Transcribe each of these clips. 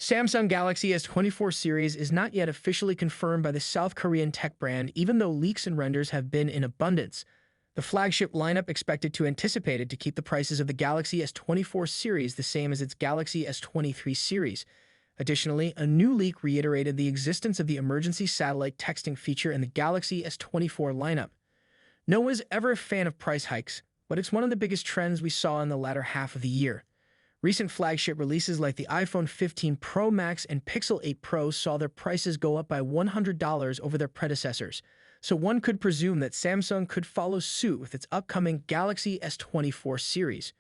Samsung Galaxy S24 series is not yet officially confirmed by the South Korean tech brand, even though leaks and renders have been in abundance. The flagship lineup expected to anticipated to keep the prices of the Galaxy S24 series the same as its Galaxy S23 series. Additionally, a new leak reiterated the existence of the emergency satellite texting feature in the Galaxy S24 lineup. No one was ever a fan of price hikes, but it's one of the biggest trends we saw in the latter half of the year. Recent flagship releases like the iPhone 15 Pro Max and Pixel 8 Pro saw their prices go up by $100 over their predecessors, so one could presume that Samsung could follow suit with its upcoming Galaxy S24 series.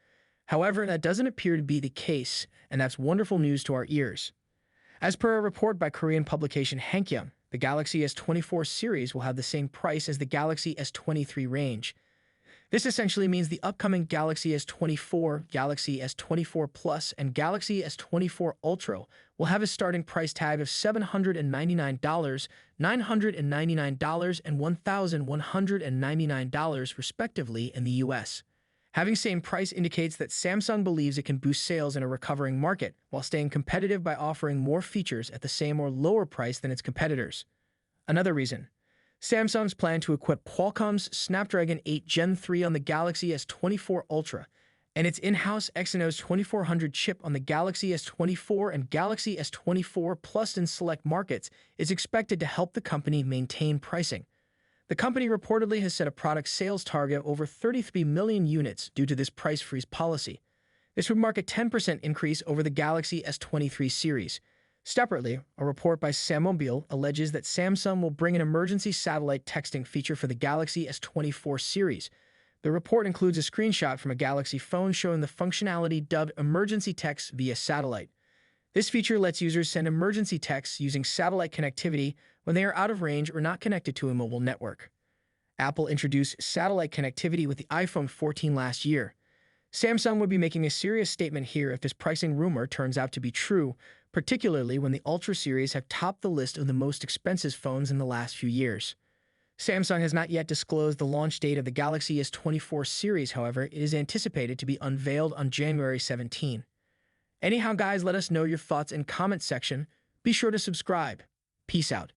However, that doesn't appear to be the case, and that's wonderful news to our ears. As per a report by Korean publication Hankyeong, the Galaxy S24 series will have the same price as the Galaxy S23 range. This essentially means the upcoming Galaxy S24, Galaxy S24 Plus, and Galaxy S24 Ultra will have a starting price tag of $799, $999, and $1,199 respectively in the US. Having same price indicates that Samsung believes it can boost sales in a recovering market while staying competitive by offering more features at the same or lower price than its competitors. Another reason, Samsung's plan to equip Qualcomm's Snapdragon 8 Gen 3 on the Galaxy S24 Ultra and its in-house Exynos 2400 chip on the Galaxy S24 and Galaxy S24 Plus in select markets is expected to help the company maintain pricing. The company reportedly has set a product sales target of over 33 million units due to this price freeze policy. This would mark a 10% increase over the Galaxy S23 series. Separately, a report by Sammobile alleges that Samsung will bring an emergency satellite texting feature for the Galaxy S24 series. The report includes a screenshot from a Galaxy phone showing the functionality dubbed emergency text via satellite. This feature lets users send emergency texts using satellite connectivity when they are out of range or not connected to a mobile network. Apple introduced satellite connectivity with the iPhone 14 last year. Samsung would be making a serious statement here if this pricing rumor turns out to be true, particularly when the Ultra series have topped the list of the most expensive phones in the last few years. Samsung has not yet disclosed the launch date of the Galaxy S24 series, however, it is anticipated to be unveiled on January 17. Anyhow, guys, let us know your thoughts in comment section. Be sure to subscribe. Peace out.